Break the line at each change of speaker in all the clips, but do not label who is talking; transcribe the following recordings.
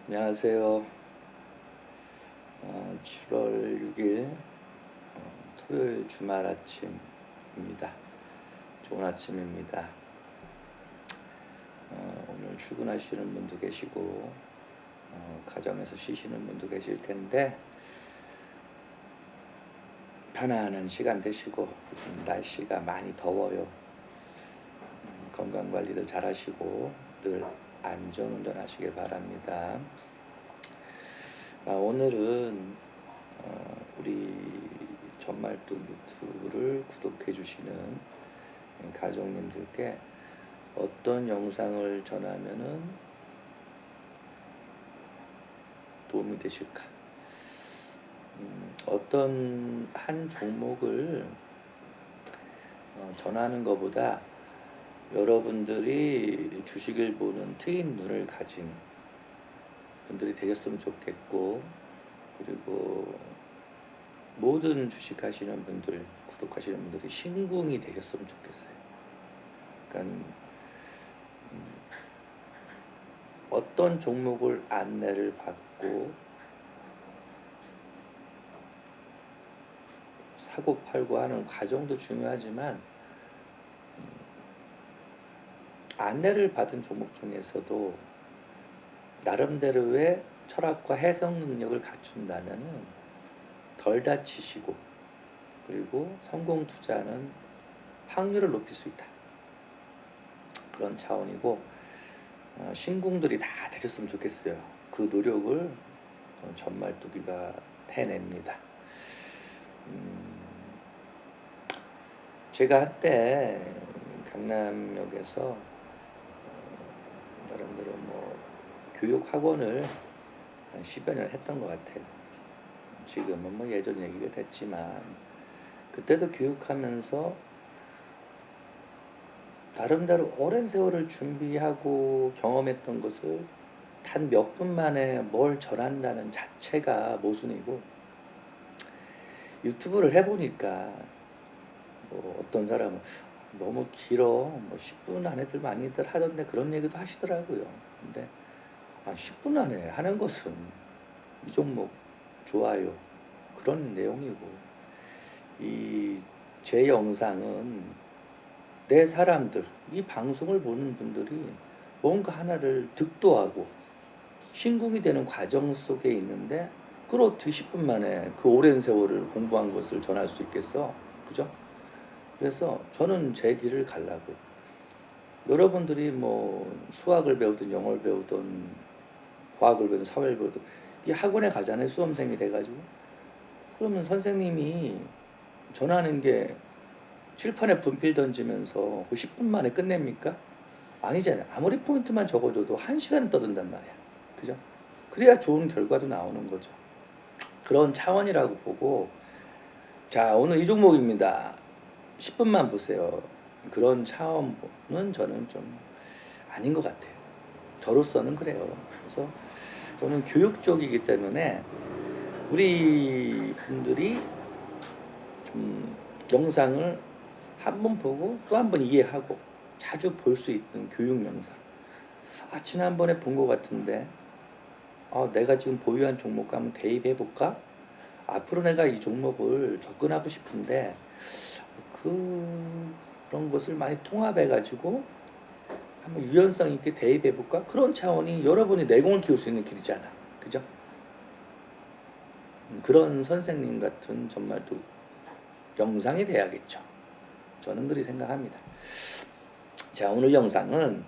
안녕하세요. 7월 6일 토요일 주말 아침입니다. 좋은 아침입니다. 오늘 출근하시는 분도 계시고 가정에서 쉬시는 분도 계실 텐데 편안한 시간 되시고 요즘 날씨가 많이 더워요. 건강관리들 잘 하시고 늘 안전운전 하시길 바랍니다. 오늘은 우리 전말뚝 유튜브를 구독해 주시는 가족님들께 어떤 영상을 전하면은 도움이 되실까? 어떤 한 종목을 전하는 것보다 여러분들이 주식을 보는 트인 눈을 가진 분들이 되셨으면 좋겠고, 그리고 모든 주식하시는 분들, 구독하시는 분들이 신궁이 되셨으면 좋겠어요. 그러니까 어떤 종목을 안내를 받고 사고 팔고 하는 과정도 중요하지만 안내를 받은 종목 중에서도 나름대로의 철학과 해석 능력을 갖춘다면은 덜 다치시고 그리고 성공 투자는 확률을 높일 수 있다. 그런 차원이고 신궁들이 다 되셨으면 좋겠어요. 그 노력을 전말뚝이가 해냅니다. 제가 한때 강남역에서 나름대로 교육학원을 한 10여 년 했던 것 같아요. 지금은 예전 얘기가 됐지만 그때도 교육하면서 나름대로 오랜 세월을 준비하고 경험했던 것을 단 몇 분 만에 뭘 전한다는 자체가 모순이고, 유튜브를 해보니까 어떤 사람은 너무 길어 10분 안에들 많이들 하던데 그런 얘기도 하시더라고요. 근데 10분 안에 하는 것은 이 종목 좋아요 그런 내용이고, 이 제 영상은 내 사람들, 이 방송을 보는 분들이 뭔가 하나를 득도하고 신궁이 되는 과정 속에 있는데 그걸 어떻게 10분 만에 그 오랜 세월을 공부한 것을 전할 수 있겠어? 그죠? 그래서 저는 제 길을 가려고. 여러분들이 수학을 배우든 영어를 배우든 과학을 배우든 사회를 배우든 이 학원에 가잖아요. 수험생이 돼가지고. 그러면 선생님이 전하는 게 칠판에 분필 던지면서 그 10분 만에 끝냅니까? 아니잖아요. 아무리 포인트만 적어줘도 1시간 떠든단 말이야. 그죠? 그래야 좋은 결과도 나오는 거죠. 그런 차원이라고 보고, 자, 오늘 이 종목입니다. 10분만 보세요. 그런 차원은 저는 좀 아닌 것 같아요. 저로서는 그래요. 그래서 저는 교육 쪽이기 때문에 우리 분들이 좀 영상을 한 번 보고 또 한 번 이해하고 자주 볼 수 있는 교육 영상. 지난번에 본 것 같은데 내가 지금 보유한 종목 한번 대입해볼까? 앞으로 내가 이 종목을 접근하고 싶은데 그런 것을 많이 통합해가지고 한번 유연성 있게 대입해볼까? 그런 차원이 여러분이 내공을 키울 수 있는 길이잖아. 그죠? 그런 선생님 같은 정말 또 영상이 돼야겠죠. 저는 그리 생각합니다. 자, 오늘 영상은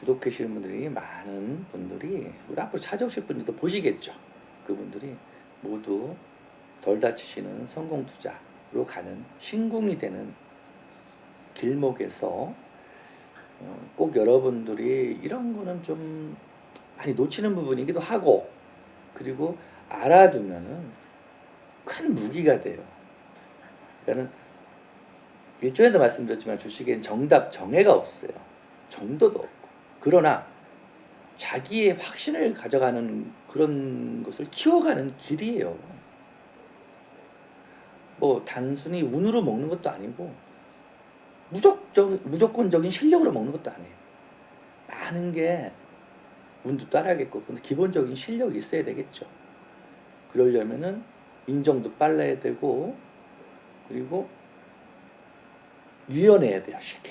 구독하시는 분들이 많은 분들이 우리 앞으로 찾아오실 분들도 보시겠죠. 그분들이 모두 덜 다치시는 성공 투자로 가는 신궁이 되는 길목에서 꼭 여러분들이 이런 거는 좀 많이 놓치는 부분이기도 하고, 그리고 알아두면은 큰 무기가 돼요. 그러니까는 일전에도 말씀드렸지만 주식엔 정답 정해가 없어요. 정도도 없고. 그러나 자기의 확신을 가져가는 그런 것을 키워가는 길이에요. 단순히 운으로 먹는 것도 아니고 무조건적인 실력으로 먹는 것도 아니에요. 많은 게 운도 따라야겠고, 근데 기본적인 실력이 있어야 되겠죠. 그러려면은 인정도 빨라야 되고, 그리고 유연해야 돼요. 쉽게.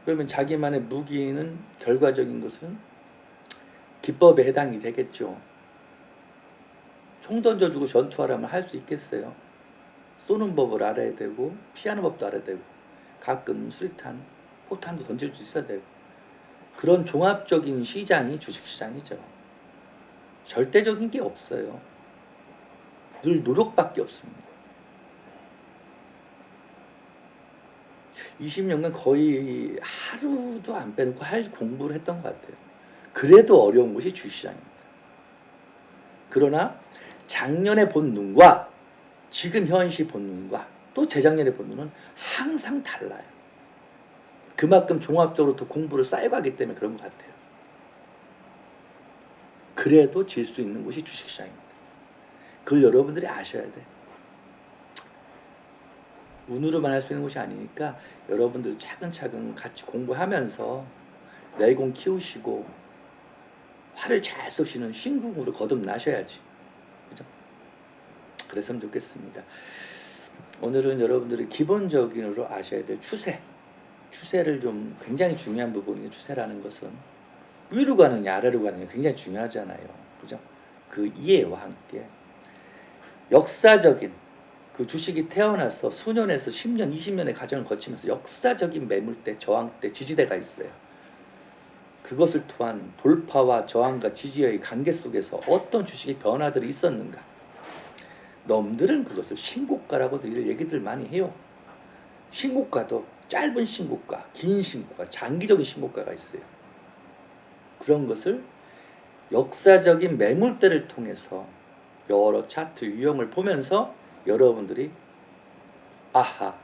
그러면 자기만의 무기는, 결과적인 것은 기법에 해당이 되겠죠. 총 던져주고 전투하라면 할 수 있겠어요? 쏘는 법을 알아야 되고, 피하는 법도 알아야 되고, 가끔 수리탄, 포탄도 던질 수 있어야 되고, 그런 종합적인 시장이 주식시장이죠. 절대적인 게 없어요. 늘 노력밖에 없습니다. 20년간 거의 하루도 안 빼놓고 할 공부를 했던 것 같아요. 그래도 어려운 것이 주식시장입니다. 그러나 작년에 본 눈과 지금 현시 본 눈과 또 재작년에 본 눈은 항상 달라요. 그만큼 종합적으로 더 공부를 쌓여가기 때문에 그런 것 같아요. 그래도 질 수 있는 곳이 주식시장입니다. 그걸 여러분들이 아셔야 돼. 운으로만 할 수 있는 것이 아니니까 여러분들 차근차근 같이 공부하면서 내공 키우시고 화를 잘 쏘시는 신궁으로 거듭나셔야지. 그죠? 그랬으면 좋겠습니다. 오늘은 여러분들이 기본적으로 아셔야 될 추세를 좀 굉장히 중요한 부분이에요. 추세라는 것은 위로 가느냐 아래로 가느냐 굉장히 중요하잖아요. 그죠? 그 이해와 함께 역사적인 그 주식이 태어나서 수년에서 10년, 20년의 과정을 거치면서 역사적인 매물대, 저항대, 지지대가 있어요. 그것을 통한 돌파와 저항과 지지의 관계 속에서 어떤 주식의 변화들이 있었는가. 놈들은 그것을 신고가라고 늘 얘기들 많이 해요. 신고가도 짧은 신고가, 긴 신고가, 장기적인 신고가가 있어요. 그런 것을 역사적인 매물대를 통해서 여러 차트 유형을 보면서 여러분들이 아하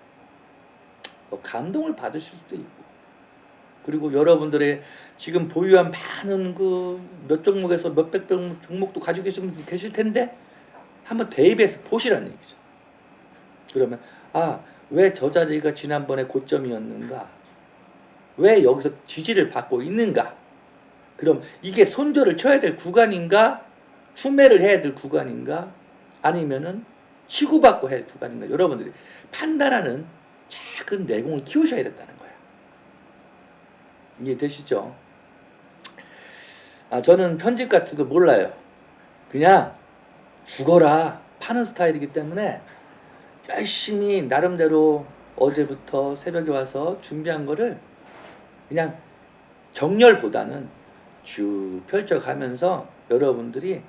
감동을 받으실 수도 있고, 그리고 여러분들의 지금 보유한 많은 그 몇 종목에서 몇백 종목도 가지고 계신 분 계실 텐데 한번 대입해서 보시라는 얘기죠. 그러면 왜 저 자리가 지난번에 고점이었는가? 왜 여기서 지지를 받고 있는가? 그럼 이게 손절을 쳐야 될 구간인가? 추매를 해야 될 구간인가? 아니면은 치고받고 해야 될 구간인가? 여러분들이 판단하는 작은 내공을 키우셔야 된다는 거예요. 이해되시죠? 저는 편집 같은 거 몰라요. 그냥 죽어라 파는 스타일이기 때문에 열심히 나름대로 어제부터 새벽에 와서 준비한 거를 그냥 정렬보다는 쭉 펼쳐가면서 여러분들이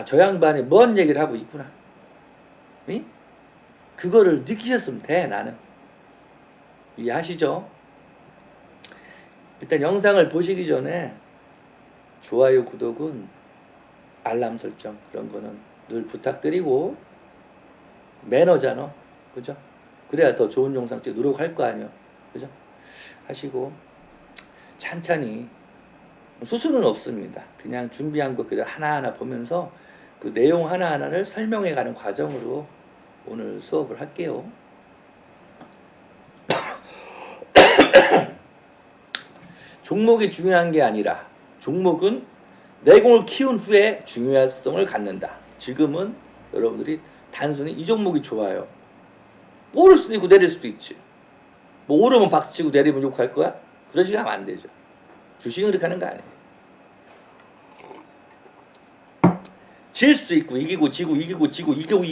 저 양반이 뭔 얘기를 하고 있구나. 응? 그거를 느끼셨으면 돼. 나는. 이해하시죠? 일단 영상을 보시기 전에 좋아요, 구독은 알람 설정 그런 거는 늘 부탁드리고, 매너잖아. 그죠? 그래야 더 좋은 영상 찍 노력할 거 아니야. 그죠? 하시고 찬찬히, 수수는 없습니다. 그냥 준비한 거 그냥 하나하나 보면서 그 내용 하나하나를 설명해 가는 과정으로 오늘 수업을 할게요. 종목이 중요한 게 아니라 종목은 내공을 키운 후에 중요성을 갖는다. 지금은 여러분들이 단순히 이 종목이 좋아요. 오를 수도 있고 내릴 수도 있지. 뭐 오르면 박수치고 내리면 욕할 거야? 그러지 하면 안 되죠. 주식은 그렇게 하는 거 아니에요. 질 수 있고 이기고 지고 이기고 지고 이기고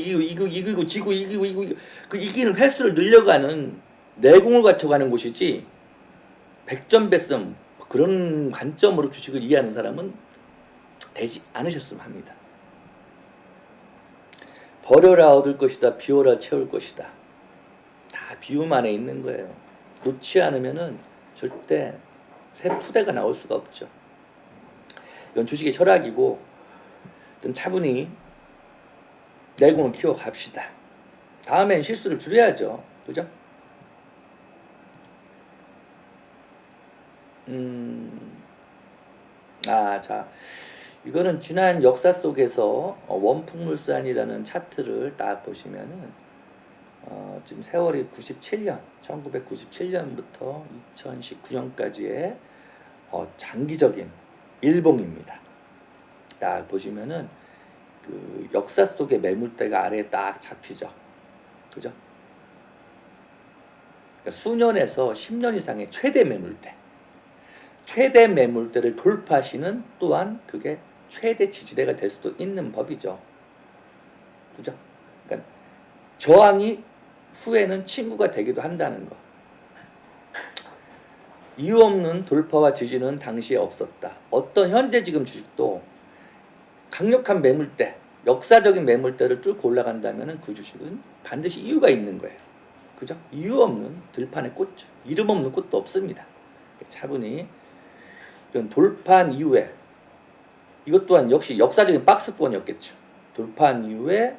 지고 이기고 그 이기는 횟수를 늘려가는 내공을 갖춰가는 곳이지, 100점 배점 그런 관점으로 주식을 이해하는 사람은 되지 않으셨으면 합니다. 버려라 얻을 것이다, 비워라 채울 것이다. 다 비움 안에 있는 거예요. 놓지 않으면은 절대 새 푸대가 나올 수가 없죠. 이건 주식의 철학이고, 좀 차분히 내공을 키워 갑시다. 다음엔 실수를 줄여야죠. 그죠? 자, 이거는 지난 역사 속에서 원풍물산이라는 차트를 딱 보시면은 지금 세월이 97년, 1997년부터 2019년까지의 장기적인 일봉입니다. 딱 보시면은 그 역사 속의 매물대가 아래에 딱 잡히죠. 그죠? 그러니까 수년에서 10년 이상의 최대 매물대. 최대 매물대를 돌파하시는 또한 그게 최대 지지대가 될 수도 있는 법이죠. 그죠? 그러니까 저항이 후에는 친구가 되기도 한다는 거. 이유 없는 돌파와 지지는 당시에 없었다. 어떤 현재 지금 주식도 강력한 매물대, 역사적인 매물대를 뚫고 올라간다면 그 주식은 반드시 이유가 있는 거예요. 그죠? 이유 없는 들판의 꽃, 이름 없는 꽃도 없습니다. 차분히 돌파한 이후에 이것 또한 역시 역사적인 박스권이었겠죠. 돌파한 이후에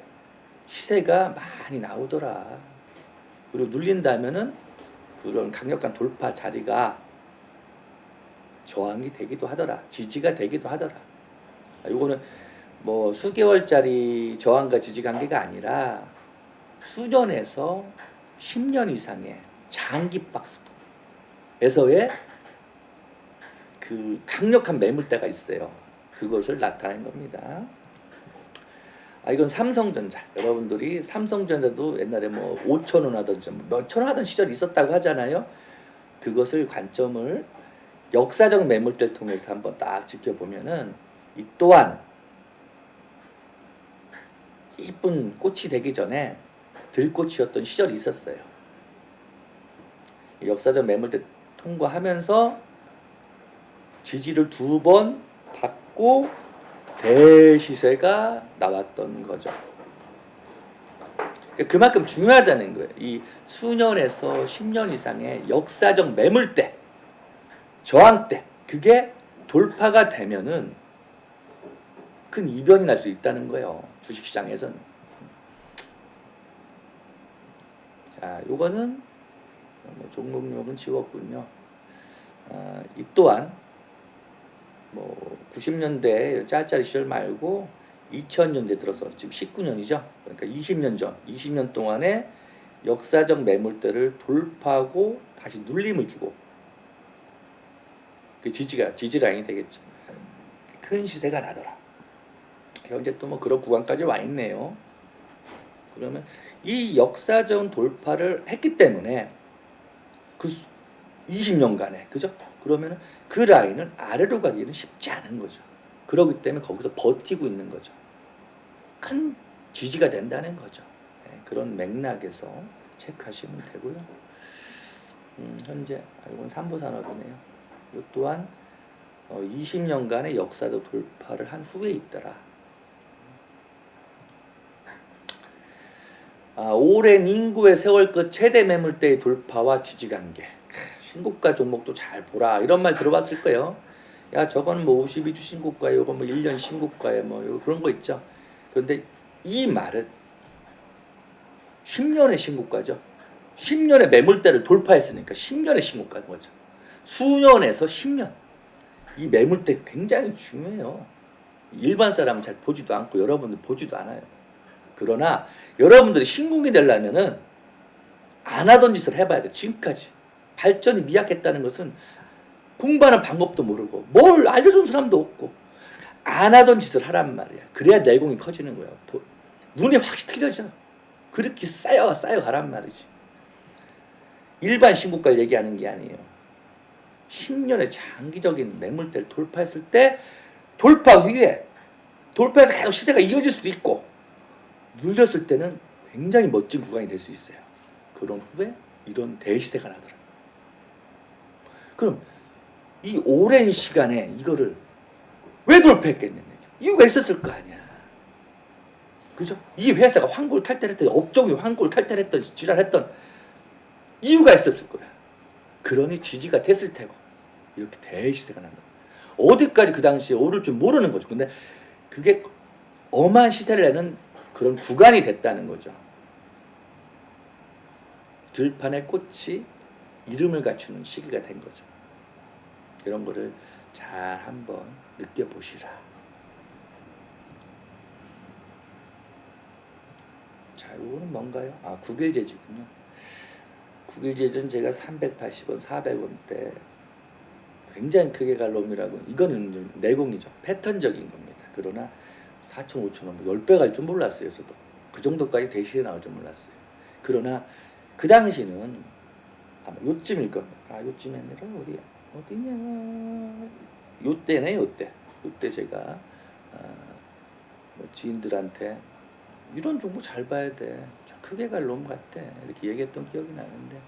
시세가 많이 나오더라. 그리고 눌린다면은 그런 강력한 돌파 자리가 저항이 되기도 하더라. 지지가 되기도 하더라. 이거는 뭐 수개월짜리 저항과 지지 관계가 아니라 수년에서 10년 이상의 장기 박스권에서의 그 강력한 매물대가 있어요. 그것을 나타낸 겁니다. 이건 삼성전자. 여러분들이 삼성전자도 옛날에 뭐 5,000원 하던 몇천 원 하던 시절이 있었다고 하잖아요. 그것을 관점을 역사적 매물대를 통해서 한번 딱 지켜보면은 이 또한 이쁜 꽃이 되기 전에 들꽃이었던 시절이 있었어요. 역사적 매물대 통과하면서 지지를 2번 받고 대시세가 나왔던 거죠. 그만큼 중요하다는 거예요. 이 수년에서 10년 이상의 역사적 매물대, 저항대, 그게 돌파가 되면은 큰 이변이 날 수 있다는 거예요. 주식시장에서는. 자, 요거는 종목명은 지웠군요. 이 또한 뭐 90년대 짤짤이 시절 말고 2000년대 들어서 지금 19년이죠. 그러니까 20년 전, 20년 동안에 역사적 매물대를 돌파하고 다시 눌림을 주고 그 지지 라인이 되겠죠. 큰 시세가 나더라. 현재 또 뭐 그런 구간까지 와 있네요. 그러면 이 역사적 돌파를 했기 때문에 그 20년간에 그죠? 그러면 그 라인을 아래로 가기는 쉽지 않은 거죠. 그렇기 때문에 거기서 버티고 있는 거죠. 큰 지지가 된다는 거죠. 네, 그런 맥락에서 체크하시면 되고요. 현재 이건 삼보산업이네요. 이 또한 20년간의 역사적 돌파를 한 후에 있더라. 오랜 인구의 세월 끝 최대 매물대의 돌파와 지지관계. 신고가 종목도 잘 보라. 이런 말 들어봤을 거예요. 야, 저건 뭐 52주 신고가에 이건 뭐 1년 신고가에 뭐 그런 거 있죠. 그런데 이 말은 10년의 신고가죠. 10년의 매물대를 돌파했으니까 10년의 신고가인 거죠. 수년에서 10년. 이 매물대 굉장히 중요해요. 일반 사람은 잘 보지도 않고 여러분들 보지도 않아요. 그러나 여러분들이 신공이 되려면은 안 하던 짓을 해봐야 돼. 지금까지 발전이 미약했다는 것은 공부하는 방법도 모르고 뭘 알려준 사람도 없고 안 하던 짓을 하란 말이야. 그래야 내공이 커지는 거야. 눈이 확실히 틀려져. 그렇게 쌓여가란 말이지. 일반 신고가를 얘기하는 게 아니에요. 10년의 장기적인 매물대를 돌파했을 때 돌파 후에 돌파해서 계속 시세가 이어질 수도 있고 눌렸을 때는 굉장히 멋진 구간이 될 수 있어요. 그런 후에 이런 대시세가 나더라. 그럼 이 오랜 시간에 이거를 왜 돌파했겠냐? 이유가 있었을 거 아니야. 그죠? 이 회사가 환골 탈퇴했던, 업종이 환골 탈퇴했던, 지랄했던 이유가 있었을 거야. 그러니 지지가 됐을 테고 이렇게 대시세가 난다. 어디까지 그 당시에 오를 줄 모르는 거죠. 근데 그게 어마한 시세를 내는 그런 구간이 됐다는 거죠. 들판의 꽃이 이름을 갖추는 시기가 된 거죠. 이런 거를 잘 한번 느껴보시라. 자, 이거는 뭔가요? 국일제주군요. 국일제주는 제가 380원, 400원대 굉장히 크게 갈 놈이라고. 이거는 내공이죠. 패턴적인 겁니다. 그러나 4천 5천 원 10배 갈 줄 몰랐어요. 저도 그 정도까지 대시에 나올 줄 몰랐어요. 그러나 그 당시는 아마 요쯤일 겁니다. 아 요쯤이 아니라 어디냐 요때네. 요때 제가 뭐 지인들한테 이런 종목 잘 봐야 돼. 크게 갈 놈 같아. 이렇게 얘기했던 기억이 나는데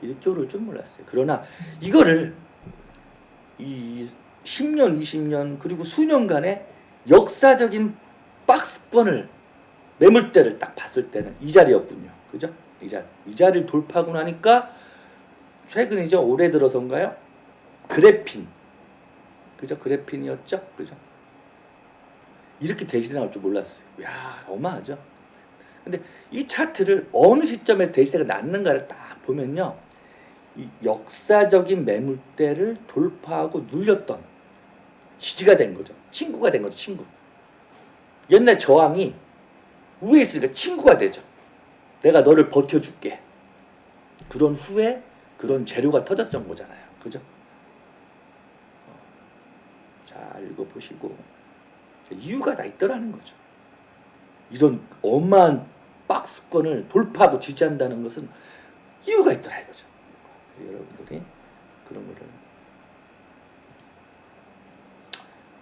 이렇게 오를 줄 몰랐어요. 그러나 이거를 이 10년, 20년 그리고 수년간의 역사적인 박스권을 매물대를 딱 봤을 때는 이 자리였군요. 그죠? 이 자리를 돌파하고 나니까 최근이죠. 올해 들어서인가요? 그래핀. 그죠? 그래핀이었죠? 그죠? 이렇게 대시세 나올 줄 몰랐어요. 야, 어마하죠? 근데 이 차트를 어느 시점에서 대시세가 났는가를 딱 보면요. 이 역사적인 매물대를 돌파하고 눌렸던 지지가 된 거죠. 친구가 된 거죠. 친구. 옛날 저항이 위에 있으니까 친구가 되죠. 내가 너를 버텨줄게. 그런 후에 그런 재료가 터졌던 거잖아요. 그죠? 잘 읽어보시고 이유가 다 있더라는 거죠. 이런 어마한 박스권을 돌파하고 지지한다는 것은 이유가 있더라 이거죠. 여러분들이 그런 거를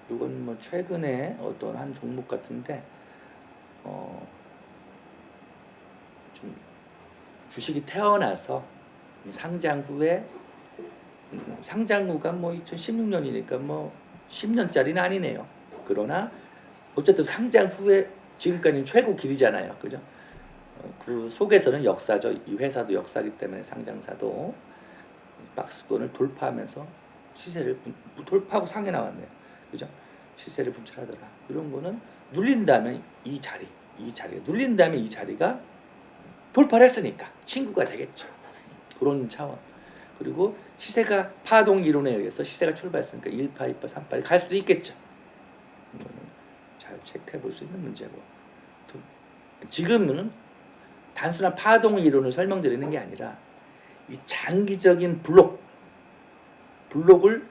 이건 뭐 최근에 어떤 한 종목 같은데 좀 주식이 태어나서 상장 후에 상장 후가 뭐 2016년이니까 뭐 10년짜리는 아니네요. 그러나 어쨌든 상장 후에 지금까지는 최고 길이잖아요. 그죠? 그 속에서는 역사죠. 이 회사도 역사기 때문에 상장사도 박스권을 돌파하면서 시세를 돌파하고 상해 나왔네요. 그죠? 시세를 분출하더라. 이런 거는 눌린다면 이 자리가 눌린다면 이 자리가 돌파를 했으니까 친구가 되겠죠. 그런 차원. 그리고 시세가 파동 이론에 의해서 시세가 출발했으니까 1파, 2파, 3파 갈 수도 있겠죠. 잘 체크해 볼 수 있는 문제고. 지금은 단순한 파동 이론을 설명드리는 게 아니라 이 장기적인 블록을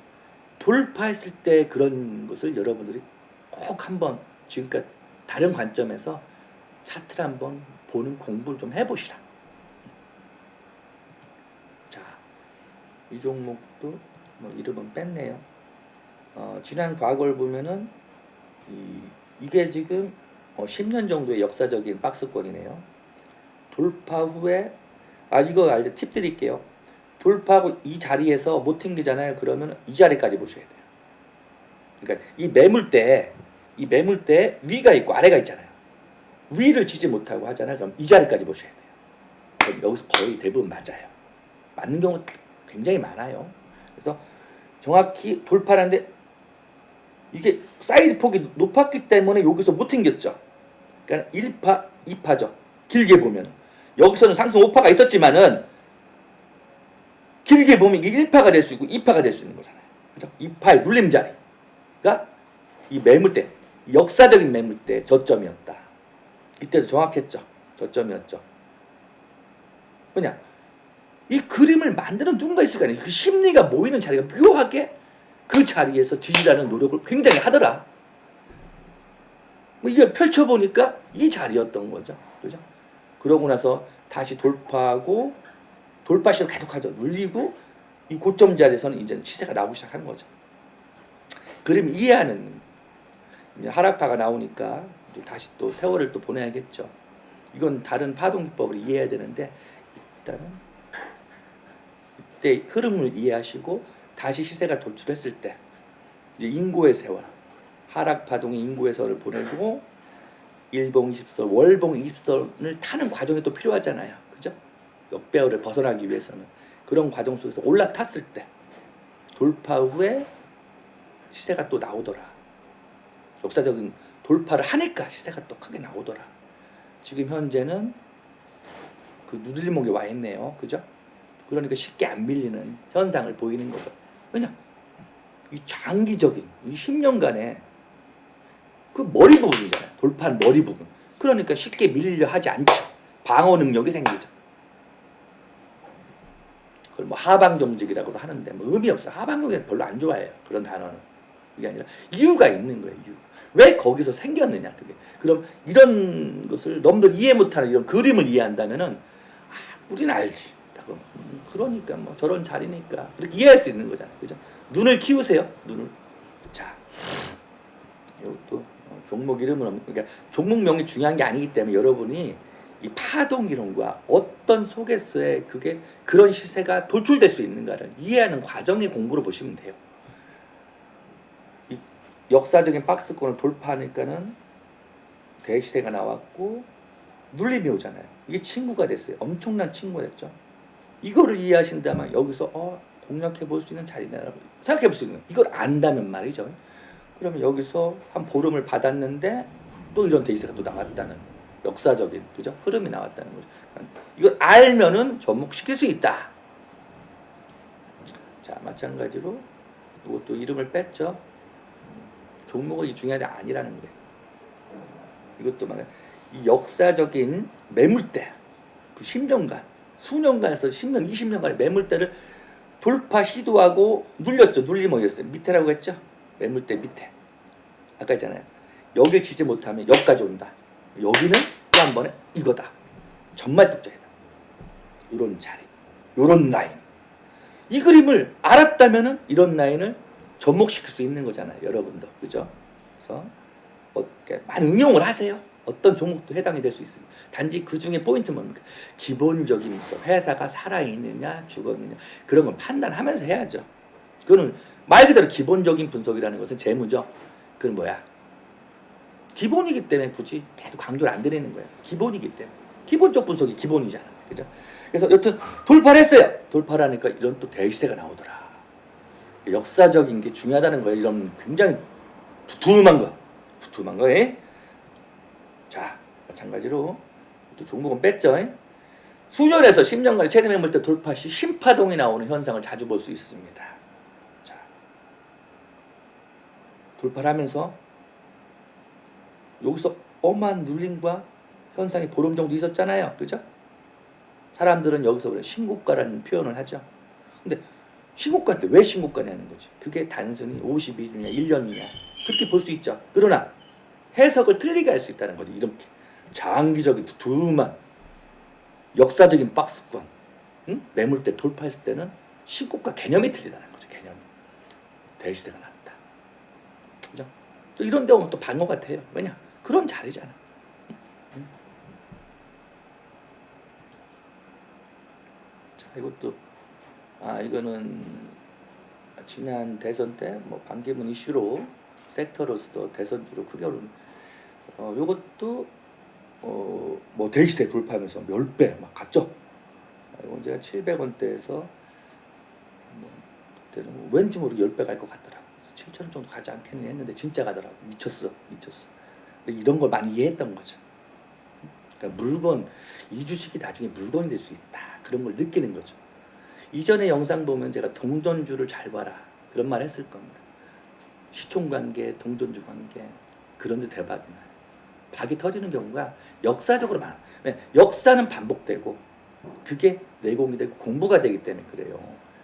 돌파했을 때 그런 것을 여러분들이 꼭 한번 지금까지 다른 관점에서 차트를 한번 보는 공부를 좀 해보시라. 자, 이 종목도 뭐 이름은 뺐네요. 지난 과거를 보면은 이게 지금 10년 정도의 역사적인 박스권이네요. 돌파 후에 이거 알죠? 팁 드릴게요. 돌파하고 이 자리에서 못 튕기잖아요. 그러면 이 자리까지 보셔야 돼요. 그러니까 이 매물대 위가 있고 아래가 있잖아요. 위를 지지 못하고 하잖아요. 그럼 이 자리까지 보셔야 돼요. 그럼 여기서 거의 대부분 맞아요. 맞는 경우가 굉장히 많아요. 그래서 정확히 돌파하는데 이게 사이즈 폭이 높았기 때문에 여기서 못 튕겼죠. 그러니까 1파, 2파죠. 길게 보면 여기서는 상승 5파가 있었지만은 길게 보면 이게 1파가 될 수 있고 2파가 될 수 있는 거잖아요. 그죠? 2파의 눌림 자리가 이 매물대, 역사적인 매물대 저점이었다. 이때도 정확했죠. 저점이었죠. 뭐냐? 이 그림을 만드는 누군가 있을 거 아니에요. 그 심리가 모이는 자리가 묘하게 그 자리에서 지지라는 노력을 굉장히 하더라. 뭐 이게 펼쳐보니까 이 자리였던 거죠. 그죠? 그러고 나서 다시 돌파하고 돌파 시도 계속하죠. 눌리고 이 고점 자리에서는 이제 시세가 나오기 시작한 거죠. 그림 이해하는 이제 하락파가 나오니까 다시 또 세월을 또 보내야겠죠. 이건 다른 파동 기법을 이해해야 되는데 일단은 이때 흐름을 이해하시고 다시 시세가 돌출했을 때 이제 인고의 세월, 하락 파동의 인고의 세월을 보내고 일봉 20선, 월봉 20선을 타는 과정이 또 필요하잖아요. 그죠? 역배열을 벗어나기 위해서는 그런 과정 속에서 올라탔을 때 돌파 후에 시세가 또 나오더라. 역사적인 돌파를 하니까 시세가 또 크게 나오더라. 지금 현재는 그 누들목에 와 있네요. 그죠? 그러니까 쉽게 안 밀리는 현상을 보이는 거죠. 왜냐? 이 장기적인 이 10년간의 그 머리 부분이잖아요. 돌파한 머리 부분. 그러니까 쉽게 밀리려 하지 않죠. 방어 능력이 생기죠. 그걸 뭐 하방종직이라고도 하는데 뭐 의미 없어. 하방종직 별로 안 좋아해요. 그런 단어는. 이게 아니라 이유가 있는 거예요. 이유. 왜 거기서 생겼느냐 그게. 그럼 이런 것을 너무들 이해 못하는 이런 그림을 이해한다면은 우리는 알지. 그러니까 뭐 저런 자리니까 이렇게 이해할 수 있는 거잖아요. 그죠? 눈을 키우세요. 눈을. 자, 이것도 종목 이름은 없는, 그러니까 종목명이 중요한 게 아니기 때문에 여러분이 이 파동 이론과 어떤 속에서의 그게 그런 시세가 돌출될 수 있는가를 이해하는 과정의 공부로 보시면 돼요. 이 역사적인 박스권을 돌파하니까는 대시세가 나왔고 눌림이 오잖아요. 이게 친구가 됐어요. 엄청난 친구가 됐죠. 이거를 이해하신다면 여기서 공략해 볼 수 있는 자리다라고 생각해 볼 수 있는, 이걸 안다면 말이죠. 그러면 여기서 한 보름을 받았는데 또 이런 대시세가 또 나왔다는 역사적인 그죠? 흐름이 나왔다는 거죠. 이걸 알면은 접목시킬 수 있다. 자, 마찬가지로 이것도 이름을 뺐죠. 종목이 중요한 게 아니라는 거예요. 이것도 말해 이 역사적인 매물대, 그 10년간, 수년간에서 10년, 20년간의 매물대를 돌파 시도하고 눌렸죠. 눌림 어디였어요? 밑에라고 했죠. 매물대 밑에. 아까 했잖아요. 여길 치지 못하면 여기까지 온다. 여기는 또 한 번에 이거다. 정말 독자이다. 이런 자리, 이런 라인. 이 그림을 알았다면은 이런 라인을 접목시킬 수 있는 거잖아요. 여러분도. 그죠? 그래서 많은 응용을 하세요. 어떤 종목도 해당이 될 수 있습니다. 단지 그 중에 포인트는 뭡니까? 기본적인 회사가 살아있느냐 죽었느냐 그런 걸 판단하면서 해야죠. 그거는 말 그대로 기본적인 분석이라는 것은 재무죠. 그건 뭐야? 기본이기 때문에 굳이 계속 강조를 안 드리는 거예요. 기본이기 때문에. 기본적 분석이 기본이잖아. 그죠? 그래서 여튼 돌파를 했어요. 돌파를 하니까 이런 또 대시세가 나오더라. 역사적인 게 중요하다는 거예요. 이런 굉장히 두툼한 거. 두툼한 거에. 자, 마찬가지로 또 종목은 뺐죠. 수년에서 10년간의 최대 매물대 돌파 시 심파동이 나오는 현상을 자주 볼 수 있습니다. 자, 돌파를 하면서 여기서 엄한 눌림과 현상이 보름 정도 있었잖아요. 그죠? 사람들은 여기서 그래 신고가라는 표현을 하죠. 근데 신고가인데 왜 신고가냐는 거지. 그게 단순히 52주냐 1년이냐 그렇게 볼 수 있죠. 그러나 해석을 틀리게 할 수 있다는 거지. 이렇게 장기적인 두툼한 역사적인 박스권, 매물대 돌파했을 때는 신고가 개념이 틀리다는 거죠. 개념이. 대시세가 났다. 그죠? 또 이런 데 오면 또 방어가 돼요. 왜냐? 그런 자리잖아. 자, 이것도 이거는 지난 대선 때 뭐 반기문 이슈로 섹터로서 대선주로 크게 오른 요것도 뭐 대시세 돌파하면서 10배 막 갔죠. 이건 제가 700원대에서 뭐 그때는 뭐 왠지 모르게 10배 갈 것 같더라고. 7,000원 정도 가지 않겠니 했는데 진짜 가더라고. 미쳤어. 근데 이런 걸 많이 이해했던 거죠. 그러니까 물건, 이 주식이 나중에 물건이 될 수 있다. 그런 걸 느끼는 거죠. 이전에 영상 보면 제가 동전주를 잘 봐라. 그런 말 했을 겁니다. 시총관계, 동전주 관계. 그런 데 대박이 나요. 박이 터지는 경우가 역사적으로 많아요. 역사는 반복되고 그게 내공이 되고 공부가 되기 때문에 그래요.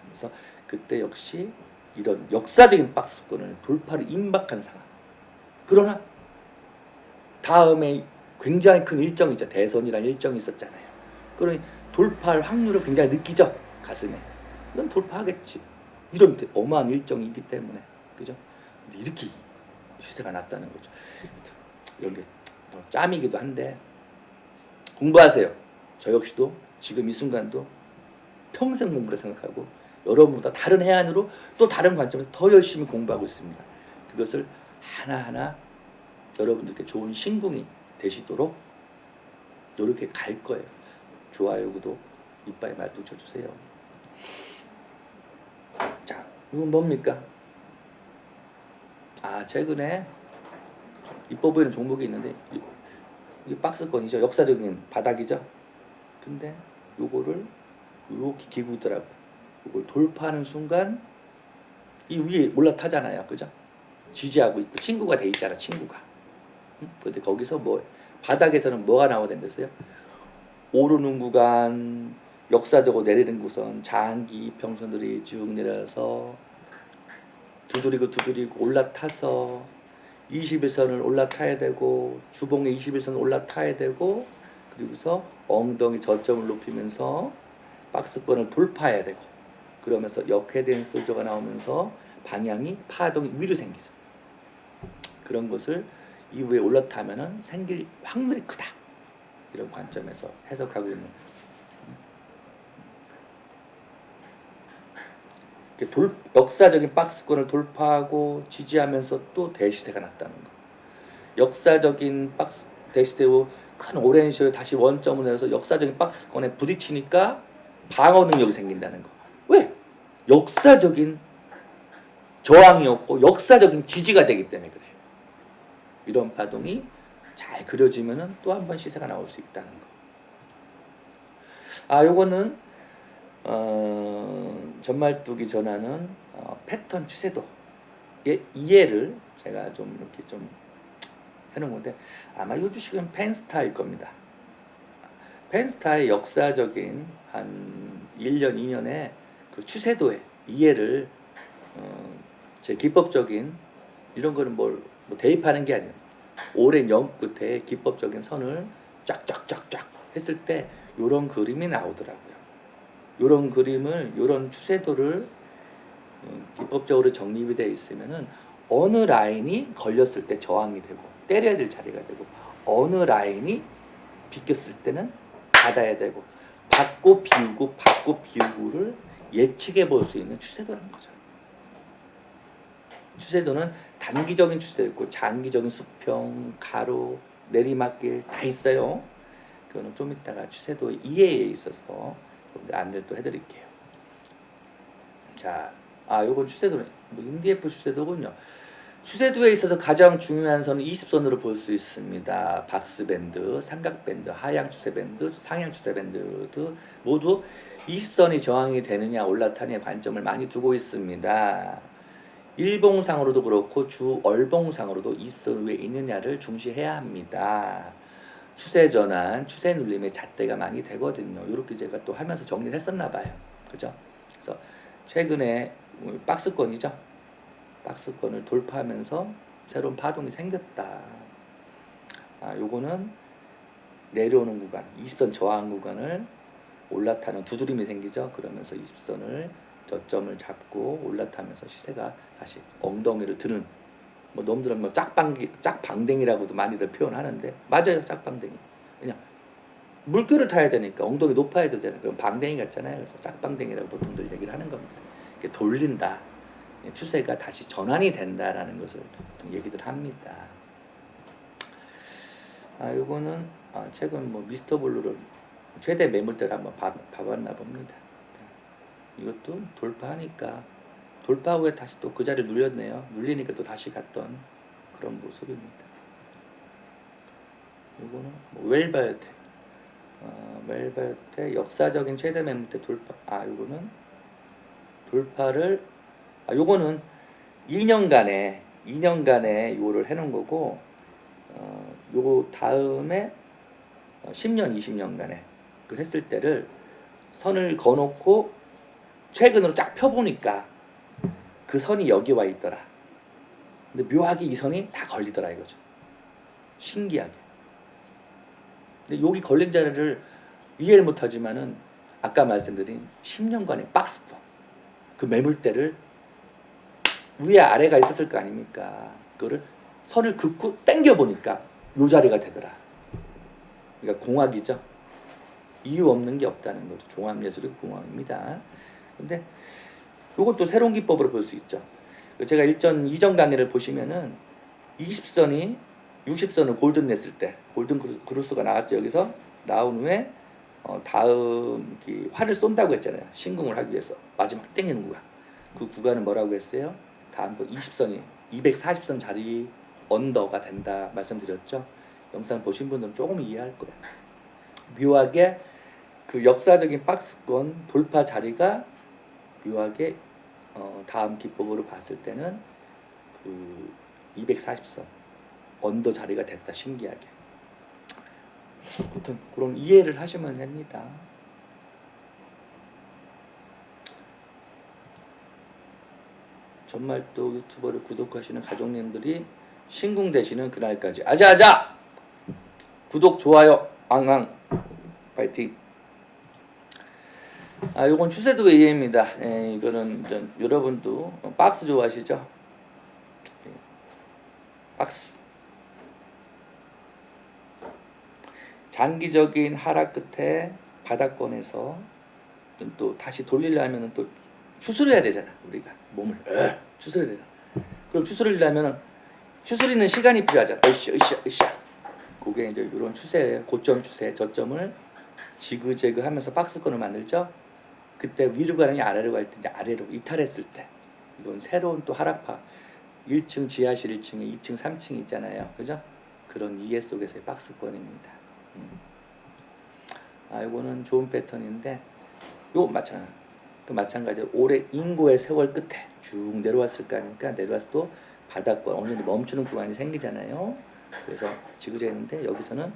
그래서 그때 역시 이런 역사적인 박스권을 돌파를 임박한 상황. 그러나 다음에 굉장히 큰 일정이 있죠. 대선이라는 일정이 있었잖아요. 그러니 돌파할 확률을 굉장히 느끼죠. 가슴에. 이건 돌파하겠지. 이런 어마한 일정이 있기 때문에. 그죠? 근데 이렇게 시세가 났다는 거죠. 이런 게 짬이기도 한데 공부하세요. 저 역시도 지금 이 순간도 평생 공부를 생각하고 여러분보다 다른 해안으로 또 다른 관점에서 더 열심히 공부하고 있습니다. 그것을 하나하나 여러분들께 좋은 신궁이 되시도록 이렇게 갈 거예요. 좋아요, 구독, 이빠이 말뚝 쳐주세요. 자, 이건 뭡니까? 최근에 이뻐 보이는 종목이 있는데 이게 박스권이죠. 역사적인 바닥이죠. 근데 요거를 이렇게 기고 있더라고요. 이걸 돌파하는 순간 이 위에 올라타잖아요. 그죠? 지지하고 있고 친구가 돼 있잖아. 친구가. 근데 거기서 뭐 바닥에서는 뭐가 나와야 된댔어요? 오르는 구간 역사적으로 내리는 구선 장기 이평선들이 쭉 내려서 두드리고 올라타서 21선을 올라타야 되고 주봉의 21선 올라타야 되고 그리고서 엉덩이 저점을 높이면서 박스권을 돌파해야 되고 그러면서 역회된 솔저가 나오면서 방향이 파동이 위로 생기죠. 그런 것을 이후에 올라타면은 생길 확률이 크다. 이런 관점에서 해석하고 있는 역사적인 박스권을 돌파하고 지지하면서 또 대시세가 났다는 거. 역사적인 박스 대시세 후 큰 오랜 시간을 다시 원점을 내서 역사적인 박스권에 부딪히니까 방어 능력이 생긴다는 거. 왜? 역사적인 저항이었고 역사적인 지지가 되기 때문에 그래요. 이런 파동이 잘 그려지면은 또 한 번 시세가 나올 수 있다는 거. 요거는 전말뚝이 전하는 패턴 추세도의 이해를 제가 좀 이렇게 좀 해놓은 건데 아마 이 주식은 펜스타일 겁니다. 펜스타의 역사적인 한 1년, 2년의 그 추세도의 이해를 제 기법적인 이런 거는 뭐 대입하는 게 아니에요. 오랜 연 끝에 기법적인 선을 쫙쫙쫙쫙 했을 때 이런 그림이 나오더라고요. 이런 그림을 이런 추세도를 기법적으로 정립이 되어 있으면은 어느 라인이 걸렸을 때 저항이 되고 때려야 될 자리가 되고 어느 라인이 비꼈을 때는 받아야 되고 받고 비우고를 예측해 볼 수 있는 추세도라는 거죠. 추세도는 단기적인 추세도 있고 장기적인 수평, 가로, 내리막길 다 있어요. 그거는 좀 이따가 추세도 이해에 있어서 안내도 해드릴게요. 자, 요건 추세도는 MDF 추세도군요. 추세도에 있어서 가장 중요한 선은 20선으로 볼 수 있습니다. 박스밴드, 삼각밴드, 하향 추세밴드, 상향 추세밴드 모두 20선이 저항이 되느냐 올라타느냐 관점을 많이 두고 있습니다. 일봉상으로도 그렇고 주얼봉상으로도 20선 위에 있느냐를 중시해야 합니다. 추세 전환, 추세 눌림의 잣대가 많이 되거든요. 이렇게 제가 또 하면서 정리를 했었나 봐요. 그죠? 그래서 최근에 박스권이죠. 박스권을 돌파하면서 새로운 파동이 생겼다. 요거는 내려오는 구간, 20선 저항 구간을 올라타는 두드림이 생기죠. 그러면서 20선을 저점을 잡고 올라타면서 시세가 다시 엉덩이를 드는 뭐 놈들은 뭐 짝방댕이라고도 많이들 표현하는데 맞아요. 짝방댕이. 그냥 물결을 타야 되니까 엉덩이 높아야 되잖아요. 그럼 방댕이 같잖아요. 그래서 짝방댕이라고 보통들 얘기를 하는 겁니다. 이렇게 돌린다. 추세가 다시 전환이 된다라는 것을 보통 얘기들 합니다. 요거는 최근 뭐 미스터 블루를 최대 매물대를 한번 봐봤나 봅니다. 이것도 돌파하니까 돌파 후에 다시 또 그 자리를 눌렸네요. 눌리니까 또 다시 갔던 그런 모습입니다. 이거는 뭐 웰바이오텍 역사적인 최대 매물대 돌파. 요거는 돌파를 요거는 2년간에 요거를 해놓은 거고 요거 다음에 10년, 20년간에 그 했을 때를 선을 그어놓고 최근으로 쫙 펴보니까 그 선이 여기 와 있더라. 근데 묘하게 이 선이 다 걸리더라 이거죠. 신기하게. 근데 여기 걸린 자리를 이해를 못하지만은 아까 말씀드린 10년간의 박스권 그 매물대를 위에 아래가 있었을 거 아닙니까? 그거를 선을 긋고 당겨 보니까 요 자리가 되더라. 그러니까 공학이죠. 이유 없는 게 없다는 거죠. 종합예술의 공학입니다. 근데 요건 또 새로운 기법으로 볼 수 있죠. 제가 이전 강의를 보시면은 20선이 60선을 골든 냈을 때 골든 크루스가 나왔죠. 여기서 나온 후에 다음 활을 쏜다고 했잖아요. 신궁을 하기 위해서 마지막 땡기는 구간. 그 구간은 뭐라고 했어요? 다음 20선이 240선 자리 언더가 된다 말씀드렸죠. 영상 보신 분들은 조금 이해할 거예요. 묘하게 그 역사적인 박스권 돌파 자리가 묘하게 다음 기법으로 봤을 때는 그 240선 언더 자리가 됐다. 신기하게. 보통 그런 이해를 하시면 됩니다. 전말도 유튜버를 구독하시는 가족님들이 신궁되시는 그날까지 아자아자! 구독, 좋아요, 앙앙, 파이팅! 요건 추세도 A입니다. 이거는 여러분도 박스 좋아하시죠? 박스. 장기적인 하락 끝에 바닥권에서 또 다시 돌리려면 또 추스려야 되잖아. 우리가 몸을 추스려야 되잖아. 그럼 추스리려면 추스리는 시간이 필요하잖아. 으쌰. 그게 이제 이런 추세, 고점 추세, 저점을 지그재그 하면서 박스권을 만들죠. 그때 위로 가는 게 아래로 갈 때 이제 아래로 이탈했을 때 이건 새로운 또 하락파 1층 지하실 1층에 2층 3층 있잖아요. 그죠? 그런 이해 속에서의 박스권입니다. 이거는 좋은 패턴인데 요 마찬가지로 올해 인고의 세월 끝에 쭉 내려왔을 거 아닙니까? 내려와서 또 바닥권 어느 정도 멈추는 구간이 생기잖아요. 그래서 지그재그인데 여기서는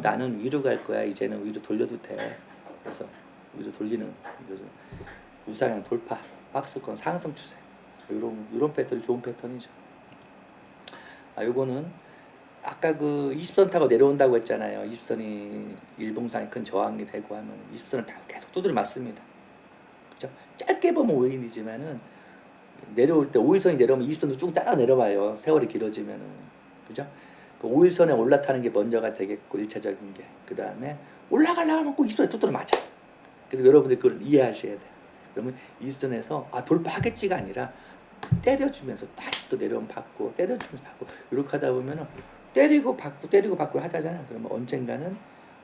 나는 위로 갈 거야. 이제는 위로 돌려도 돼. 그래서 위로 돌리는 이거죠. 우상향 돌파, 박스권 상승 추세. 이런 패턴이 좋은 패턴이죠. 요거는 아까 그 20선 타고 내려온다고 했잖아요. 20선이 일봉상에 큰 저항이 되고 하면 20선을 다 계속 두드려 맞습니다. 그죠? 짧게 보면 5인이지만은 내려올 때 5일선이 내려오면 20선도 쭉 따라 내려와요. 세월이 길어지면은. 그죠? 그 5일선에 올라타는 게 먼저가 되겠고 1차적인 게. 그 다음에 올라가려고 하면 꼭 20선에 두드려 맞아. 그래서 여러분들이 그걸 이해하셔야 돼요. 그러면 20선에서 돌파하겠지가 아니라 때려주면서 다시 또 내려오면 받고 때려주면서 받고 이렇게 하다 보면은 때리고 받고 하다잖아요. 그러면 언젠가는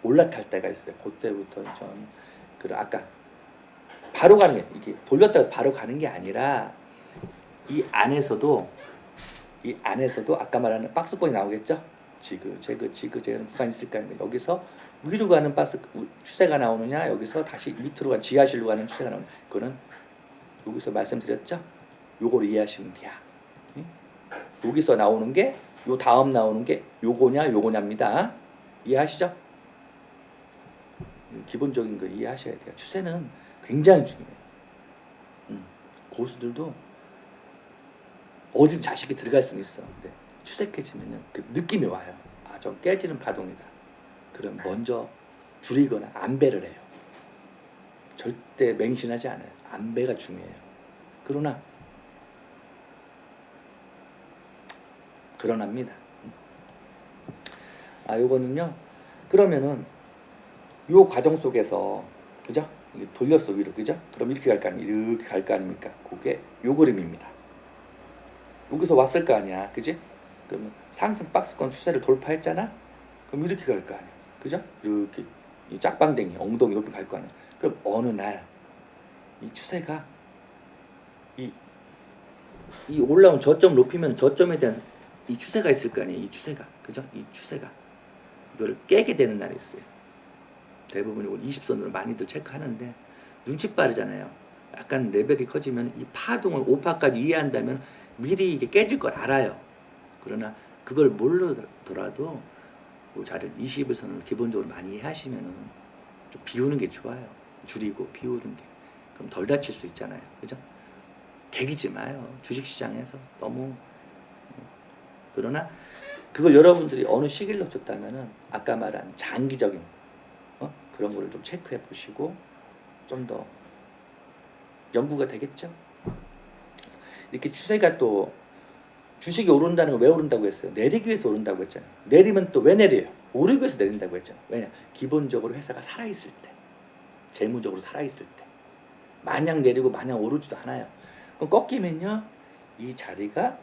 올라탈 때가 있어요. 그때부터 좀 아까 바로 가는 게 이게 돌렸다가 바로 가는 게 아니라 이 안에서도 아까 말하는 박스권이 나오겠죠. 지그재그는 구간이 있을 거 아닙니까? 여기서 위로 가는 박스 추세가 나오느냐, 여기서 다시 밑으로 가는 지하실로 가는 추세가 나오느냐, 그거는 여기서 말씀드렸죠. 요걸 이해하시면 돼요. 여기서 나오는 게 요 다음 나오는 게 요거냐입니다. 이해하시죠? 기본적인 거 이해하셔야 돼요. 추세는 굉장히 중요해요. 고수들도 어딘 자식이 들어갈 수는 있어. 근데 추색해지면 그 느낌이 와요. 저 깨지는 파동이다. 그럼 먼저 줄이거나 안배를 해요. 절대 맹신하지 않아요. 안배가 중요해요. 그러납니다. 요거는요. 그러면은 요 과정 속에서 그죠? 돌렸어 위로 그죠? 그럼 이렇게 갈 거 아니에요. 이렇게 갈 거 아닙니까? 그게 요 그림입니다. 여기서 왔을 거 아니야, 그지? 그러면 상승 박스권 추세를 돌파했잖아. 그럼 이렇게 갈 거 아니야, 그죠? 이렇게 이 짝방댕이 엉덩이 높이 갈 거 아니야. 그럼 어느 날 이 추세가 이 올라온 저점 높이면 저점에 대한 이 추세가 있을 거 아니에요. 이 추세가 그죠? 이 추세가 이거를 깨게 되는 날이 있어요. 대부분 이걸 20선으로 많이들 체크하는데 눈치 빠르잖아요. 약간 레벨이 커지면 이 파동을 5파까지 이해한다면 미리 이게 깨질 걸 알아요. 그러나 그걸 모르더라도 자료 21선을 기본적으로 많이 이해하시면 좀 비우는 게 좋아요. 줄이고 비우는 게. 그럼 덜 다칠 수 있잖아요. 그죠? 개기지 마요. 주식시장에서 너무. 그러나 그걸 여러분들이 어느 시기를 놓쳤다면은 아까 말한 장기적인 그런 거를 좀 체크해 보시고 좀 더 연구가 되겠죠. 그래서 이렇게 추세가 또 주식이 오른다는 건 왜 오른다고 했어요? 내리기 위해서 오른다고 했잖아요. 내리면 또 왜 내려요? 오르기 위해서 내린다고 했잖아요. 왜냐? 기본적으로 회사가 살아있을 때, 재무적으로 살아있을 때, 마냥 내리고 마냥 오르지도 않아요. 그럼 꺾이면요, 이 자리가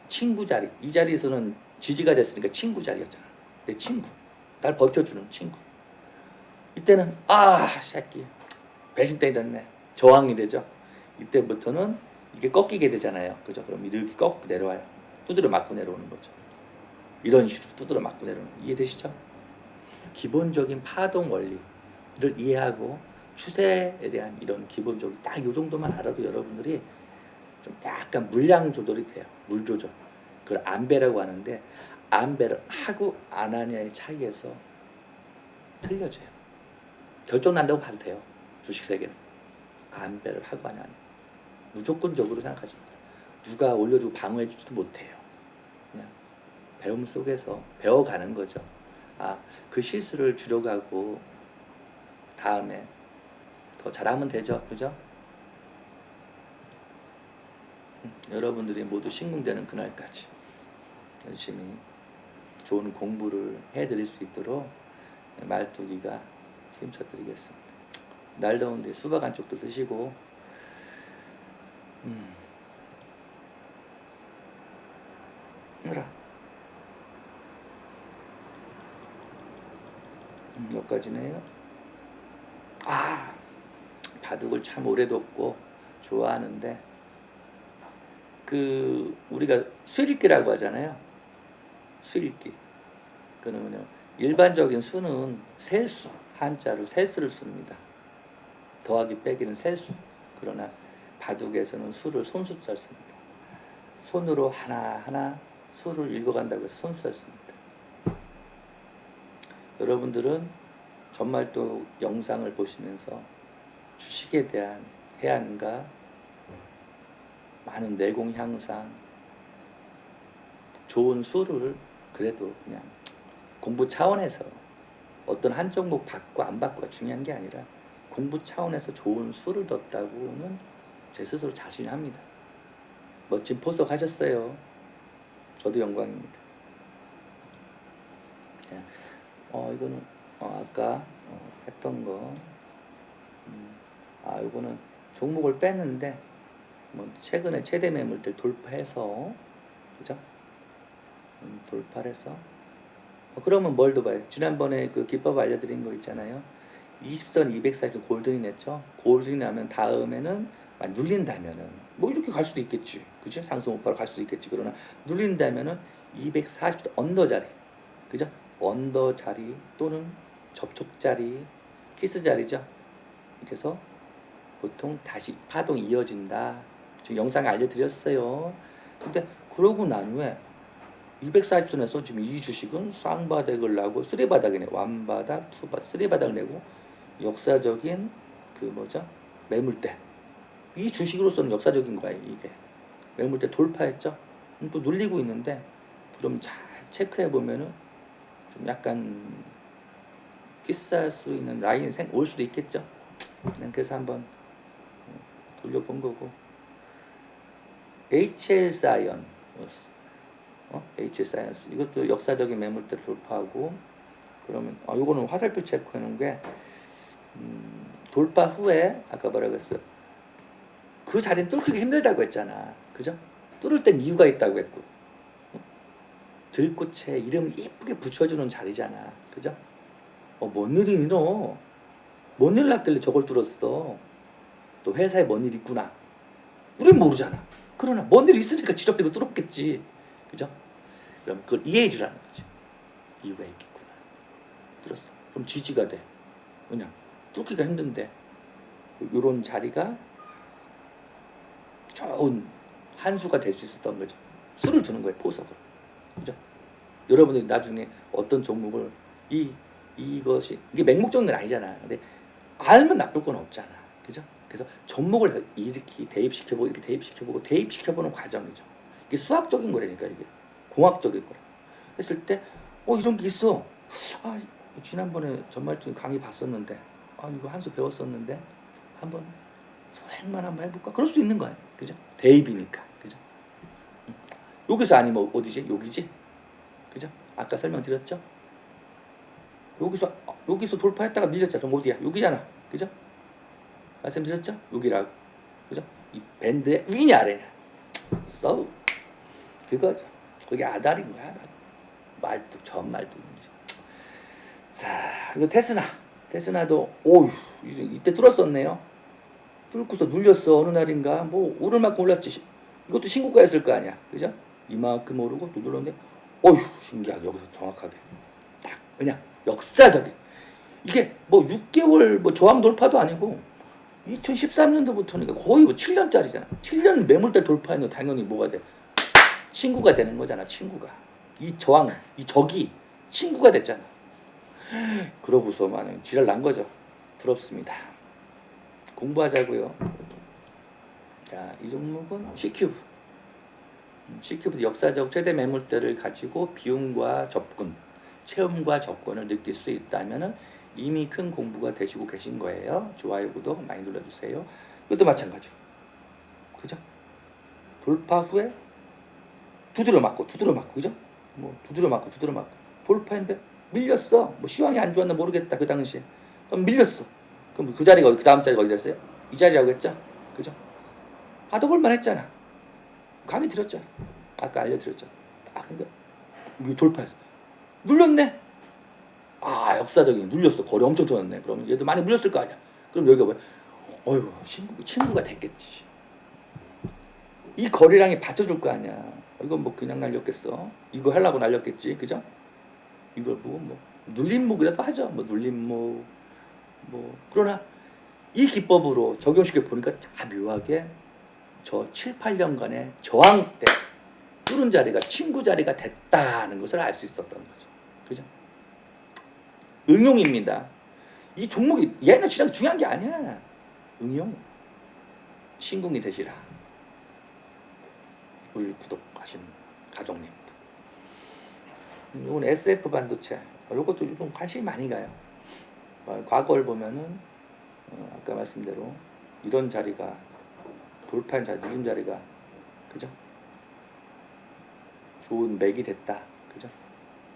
친구 자리, 이 자리에서는 지지가 됐으니까 친구 자리였잖아. 내 친구, 날 버텨주는 친구. 이때는 새끼 배신 때렸네, 저항이 되죠. 이때부터는 이게 꺾이게 되잖아요. 그죠? 그럼 이렇게 꺾고 내려와요. 두드려 맞고 내려오는 거죠. 이런 식으로 두드려 맞고 내려오는 거. 이해되시죠? 기본적인 파동 원리를 이해하고 추세에 대한 이런 기본적인 딱 이 정도만 알아도 여러분들이 좀 약간 물량 조절이 돼요. 물 조절. 그걸 안배라고 하는데 안배를 하고 안 하냐의 차이에서 틀려져요. 결정 난다고 봐도 돼요. 주식 세계는 안배를 하고 안 하냐. 무조건적으로 생각하지 마. 누가 올려주고 방어해주지도 못해요. 그냥 배움 속에서 배워가는 거죠. 아, 그 실수를 줄여가고 다음에 더 잘하면 되죠. 그죠? 여러분들이 모두 신궁되는 그날까지 열심히 좋은 공부를 해드릴 수 있도록 말뚝이가 힘써드리겠습니다. 날 더운데 수박 한 쪽도 드시고 여기까지네요. 아, 바둑을 참 오래 뒀고 좋아하는데 그 우리가 수읽기라고 하잖아요. 수읽기. 그러면요 일반적인 수는 셀수, 한자로 셀수를 씁니다. 더하기 빼기는 셀수. 그러나 바둑에서는 수를 손수자 씁니다. 손으로 하나하나 수를 읽어간다고 해서 손수자 씁니다. 여러분들은 전말도 영상을 보시면서 주식에 대한 해안과 많은 내공 향상, 좋은 수를 그래도 그냥 공부 차원에서 어떤 한 종목 받고 안 받고가 중요한 게 아니라 공부 차원에서 좋은 수를 뒀다고는 제 스스로 자신합니다. 멋진 포석 하셨어요. 저도 영광입니다. 이거는 아까 했던 거. 이거는 종목을 뺐는데 뭐 최근에 최대 매물대를 돌파해서 그죠? 돌파해서 그러면 뭘 더 봐요? 지난번에 그 기법 알려드린 거 있잖아요. 20선 240선 골든이 냈죠. 골든이 나면 다음에는 눌린다면은 뭐 이렇게 갈 수도 있겠지, 그죠? 상승 우파로 갈 수도 있겠지. 그러나 눌린다면은 240선 언더 자리, 그죠? 언더 자리 또는 접촉 자리, 키스 자리죠. 그래서 보통 다시 파동이 이어진다. 지금 영상에 알려드렸어요. 근데 그러고 난 후에 240선에서 지금 이 주식은 쌍바닥을 나고 쓰리바닥이네. 완바닥, 투바닥, 쓰리바닥을 내고 역사적인 그 뭐죠? 매물대. 이 주식으로서는 역사적인 거예요. 이게 매물대 돌파했죠. 또 눌리고 있는데 그럼 잘 체크해 보면은 좀 약간 비쌀 수 있는 라인이 올 수도 있겠죠. 그래서 한번 돌려본 거고. HL 사이언, HL 사이언스 이것도 역사적인 매물대를 돌파하고 그러면 요거는 화살표 체크해 놓은 게 돌파 후에 아까 뭐라고 했어? 그 자리는 뚫기가 힘들다고 했잖아. 그죠? 뚫을 땐 이유가 있다고 했고 들꽃에 이름 예쁘게 붙여주는 자리잖아. 그죠? 뭔 일이니 너? 뭔 일 났길래 저걸 뚫었어? 또 회사에 뭔 일 있구나. 우린 모르잖아. 그러나 뭔 일 있으니까 지적대고 뚫었겠지. 그죠? 그럼 그걸 이해해 주라는 거지. 이유가 있겠구나. 뚫었어. 그럼 지지가 돼. 왜냐? 뚫기가 힘든데 이런 자리가 좋은 한 수가 될 수 있었던 거죠. 수를 두는 거예요. 포석을. 그죠? 여러분들이 나중에 어떤 종목을 이것이 이게 맹목적인 건 아니잖아. 근데 알면 나쁠 건 없잖아. 그죠? 그래서 종목을 이렇게 대입시켜보고 이렇게 대입시켜보고 대입시켜보는 과정이죠. 이게 수학적인 거라니까. 이게 공학적인 거라. 했을 때 이런 게 있어. 지난번에 전말중 강의 봤었는데 이거 한 수 배웠었는데 한번 소액만 한번 해볼까? 그럴 수 있는 거야. 그죠? 대입이니까. 그죠? 여기서 아니면 어디지? 여기지? 그죠? 아까 설명드렸죠? 여기서 돌파했다가 밀렸잖아. 그럼 어디야? 여기잖아. 그죠? 말씀드렸죠? 여기라고. 그죠? 이 밴드의 위냐 아래냐. 그거죠. 그게 아다리인 거야. 말뚝, 전말뚝인지. 자, 이거 테스나도 이때 뚫었었네요. 뚫고서 눌렸어. 어느 날인가 뭐 오를 만큼 올랐지. 이것도 신고가였을 거 아니야. 그죠? 이만큼 오르고 또 눌렀는데 신기하게 여기서 정확하게 딱 그냥 역사적인 이게 뭐 6개월 뭐 저항 돌파도 아니고 2013년도부터니까 거의 뭐 7년짜리잖아. 7년 매물대 돌파했는 당연히 뭐가 돼? 친구가 되는 거잖아. 친구가 이 저항, 이 적이 친구가 됐잖아. 그러고서만 지랄 난 거죠. 부럽습니다. 공부하자고요. 자, 이 종목은 C큐브. C큐브 역사적 최대 매물대를 가지고 비용과 접근, 체험과 접근을 느낄 수 있다면 이미 큰 공부가 되시고 계신 거예요. 좋아요, 구독 많이 눌러주세요. 이것도 마찬가지로. 그죠? 돌파 후에 두드려 맞고, 그죠? 뭐 두드려 맞고. 돌파했는데 밀렸어. 뭐 시황이 안 좋았나 모르겠다 그 당시에. 그럼 밀렸어. 그럼 그 자리가 그 다음 자리가 어디 됐어요? 이 자리라고 했죠? 그죠? 받아볼만 했잖아. 강의 드렸잖아. 아까 알려드렸잖아. 딱 근데 돌파해서 눌렸네. 아, 역사적인 눌렸어. 거리 엄청 터졌네. 그러면 얘도 많이 물렸을 거 아니야. 그럼 여기가 뭐야? 어휴, 친구가 됐겠지. 이 거리랑이 받쳐줄 거 아니야. 이건 뭐 그냥 날렸겠어. 이거 하려고 날렸겠지. 그죠? 이걸 보고 뭐 눌림목이라도 하죠. 뭐 눌림목 뭐 그러나 이 기법으로 적용시켜 보니까 묘하게 저 7, 8년간의 저항 때 뚫은 자리가 친구 자리가 됐다는 것을 알 수 있었던 거죠. 그죠? 응용입니다. 이 종목이 얘는 시장 중요한 게 아니야. 응용. 신궁이 되시라. 우리 구독하신 가족님들. 이건 SF 반도체. 이것도 좀 관심이 많이 가요. 과거를 보면은 아까 말씀대로 이런 자리가 돌파한 자리, 눌림 자리가 그죠? 좋은 맥이 됐다. 그죠?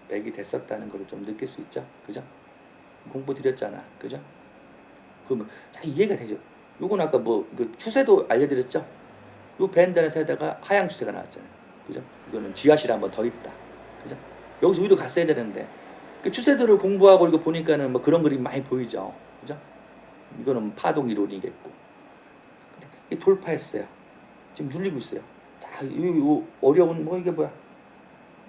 맥이 됐었다는 걸 좀 느낄 수 있죠. 그죠? 공부 드렸잖아. 그죠? 그러면 잘 이해가 되죠. 요건 아까 뭐 그 추세도 알려드렸죠. 요 밴드에다가 하향 추세가 나왔잖아요. 그죠? 이거는 지하실 한번 더 있다. 그죠? 여기서 위로 갔어야 되는데 그 추세들을 공부하고 이거 보니까는 뭐 그런 그림 많이 보이죠. 그죠? 이거는 파동 이론이겠고. 근데 돌파했어요. 지금 눌리고 있어요. 다 요 어려운 뭐 이게 뭐야?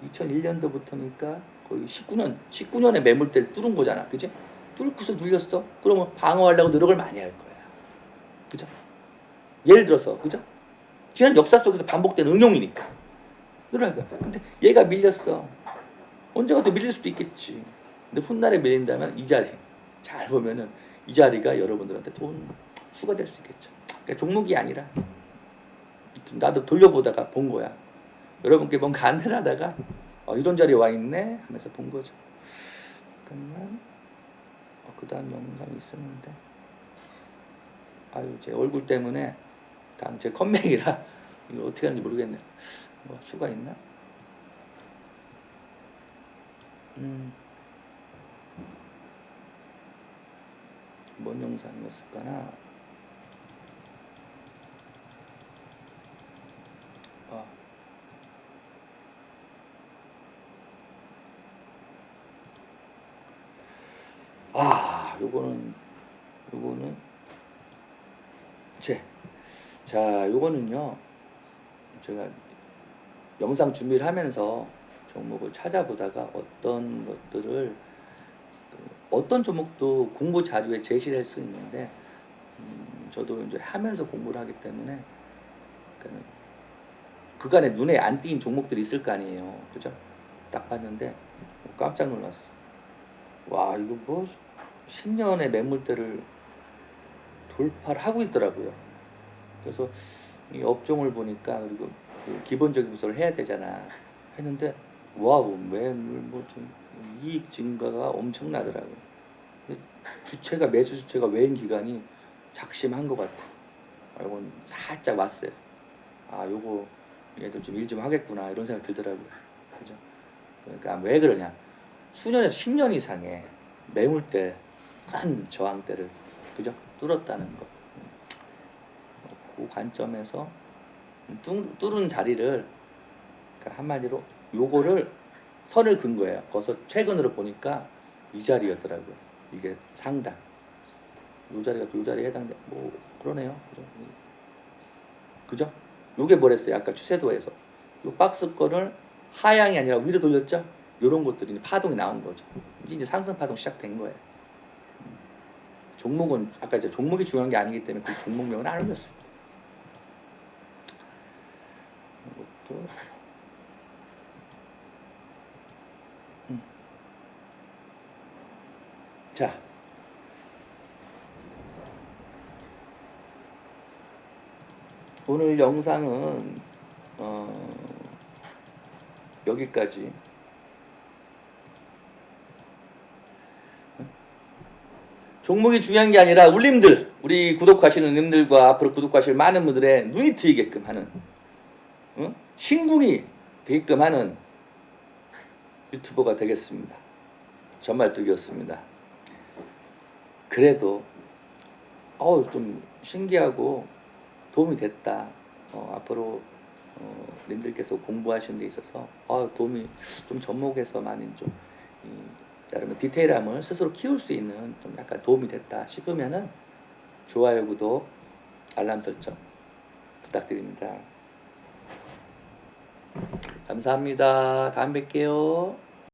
2001년도부터니까 거의 19년의 매물대를 뚫은 거잖아. 그지? 뚫고서 눌렸어. 그러면 방어하려고 노력을 많이 할 거야. 그죠? 예를 들어서, 그죠? 지난 역사 속에서 반복된 응용이니까. 늘어날 거야. 근데 얘가 밀렸어. 언젠가 또 밀릴 수도 있겠지. 근데 훗날에 밀린다면 이 자리, 잘 보면은 이 자리가 여러분들한테 돈 수가 될 수 있겠죠. 그러니까 종목이 아니라 나도 돌려보다가 본 거야. 여러분께 뭔가 안내를 하다가 이런 자리에 와 있네 하면서 본 거죠. 잠깐만. 그 다음 영상이 있었는데 아유 제 얼굴 때문에 다음 제 컴맹이라 이거 어떻게 하는지 모르겠네. 뭐 수가 있나? 뭔 영상이었을까나? 요거는 자, 요거는요. 제가 영상 준비를 하면서 종목을 찾아보다가 어떤 것들을 어떤 종목도 공부 자료에 제시를 할 수 있는데 저도 이제 하면서 공부를 하기 때문에 그간에 눈에 안 띄인 종목들이 있을 거 아니에요. 그죠? 딱 봤는데 깜짝 놀랐어. 와, 이거 뭐 10년의 매물대를 돌파를 하고 있더라고요. 그래서 이 업종을 보니까 그리고 그 기본적인 구설을 해야 되잖아. 했는데 와우, 매물 뭐좀 이익 증가가 엄청나더라고요. 주체가 매수 주체가 외인 기간이 작심한 것 같아. 이건 살짝 왔어요. 요거 얘들 좀 일 좀 하겠구나 이런 생각 들더라고요. 그죠? 그러니까 왜 그러냐? 수년에서 10년 이상의 매물대 큰 저항대를 그죠? 뚫었다는 거. 그 관점에서 뚫은 자리를 그러니까 한마디로 요거를 선을 긋은 거예요. 거기서 최근으로 보니까 이 자리였더라고요. 이게 상단. 요 자리가 또 요 자리에 해당돼. 뭐 그러네요. 그죠? 요게 뭐랬어요? 아까 추세도에서 요 박스 거를 하향이 아니라 위로 돌렸죠? 요런 것들이 파동이 나온 거죠. 이제 상승 파동 시작된 거예요. 종목은 아까 이제 종목이 중요한 게 아니기 때문에 그 종목명은 안 올렸어요. 이것도 자, 오늘 영상은 여기까지. 종목이 중요한 게 아니라 우리 구독하시는 님들과 앞으로 구독하실 많은 분들의 눈이 트이게끔 하는, 신궁이 되게끔 하는 유튜버가 되겠습니다. 전말뚝이었습니다. 그래도 좀 신기하고 도움이 됐다. 앞으로 님들께서 공부하시는 데 있어서 도움이 좀 접목해서 많이 좀 여러분 디테일함을 스스로 키울 수 있는 좀 약간 도움이 됐다 싶으면은 좋아요, 구독, 알람 설정 부탁드립니다. 감사합니다. 다음 뵐게요.